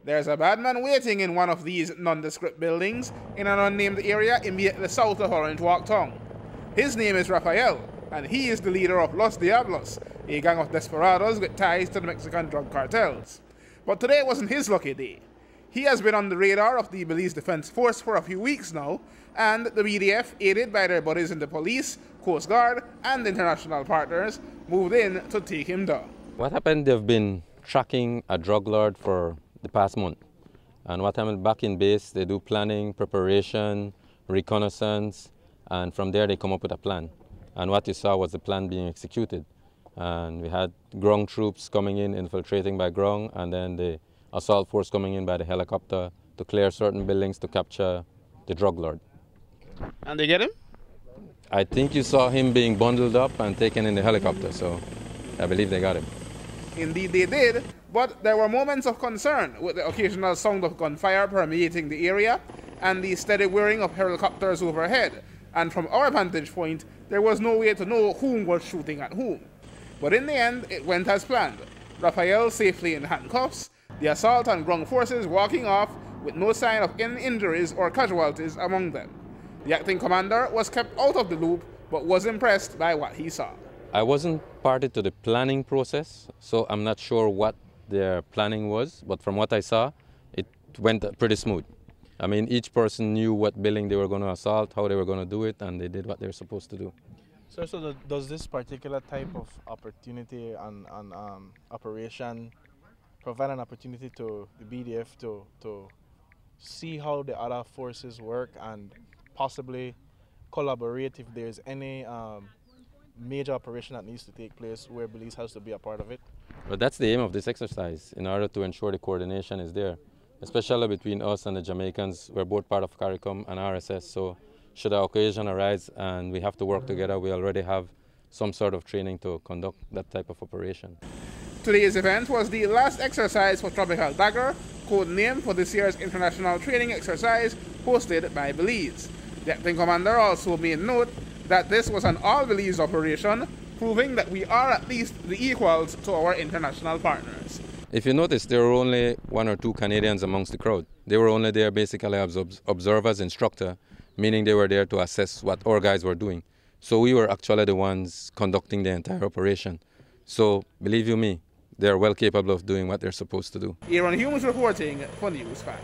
There's a bad man waiting in one of these nondescript buildings in an unnamed area immediately south of Orange Walk Town. His name is Rafael, and he is the leader of Los Diablos, a gang of desperados with ties to the Mexican drug cartels. But today wasn't his lucky day. He has been on the radar of the Belize Defence Force for a few weeks now, and the B.D.F, aided by their buddies in the police, Coast Guard, and international partners, moved in to take him down. What happened, they've been tracking a drug lord for the past month. And what happened back in base, they do planning, preparation, reconnaissance, and from there they come up with a plan. And what you saw was the plan being executed. And we had ground troops coming in, infiltrating by ground, and then the assault force coming in by the helicopter to clear certain buildings to capture the drug lord. And they get him? I think you saw him being bundled up and taken in the helicopter, so I believe they got him. Indeed they did, but there were moments of concern with the occasional sound of gunfire permeating the area and the steady whirring of helicopters overhead. And from our vantage point, there was no way to know whom was shooting at whom. But in the end, it went as planned. Rafael safely in handcuffs, the assault and ground forces walking off with no sign of any injuries or casualties among them. The acting commander was kept out of the loop, but was impressed by what he saw. I wasn't party to the planning process, so I'm not sure what their planning was, but from what I saw, it went pretty smooth. I mean, each person knew what building they were going to assault, how they were going to do it, and they did what they were supposed to do. So does this particular type of opportunity and operation provide an opportunity to the B.D.F to see how the other forces work and possibly collaborate if there's any major operation that needs to take place where Belize has to be a part of it? But that's the aim of this exercise, in order to ensure the coordination is there, especially between us and the Jamaicans. We're both part of CARICOM and RSS, so should an occasion arise and we have to work together, we already have some sort of training to conduct that type of operation. Today's event was the last exercise for Tropical Dagger, code name for this year's international training exercise hosted by Belize. The acting commander also made note that this was an all-Belize operation, proving that we are at least the equals to our international partners. If you notice, there were only one or two Canadians amongst the crowd. They were only there basically as observers, instructor, meaning they were there to assess what our guys were doing. So we were actually the ones conducting the entire operation. So believe you me, they are well capable of doing what they're supposed to do. Aaron Humes reporting for News 5.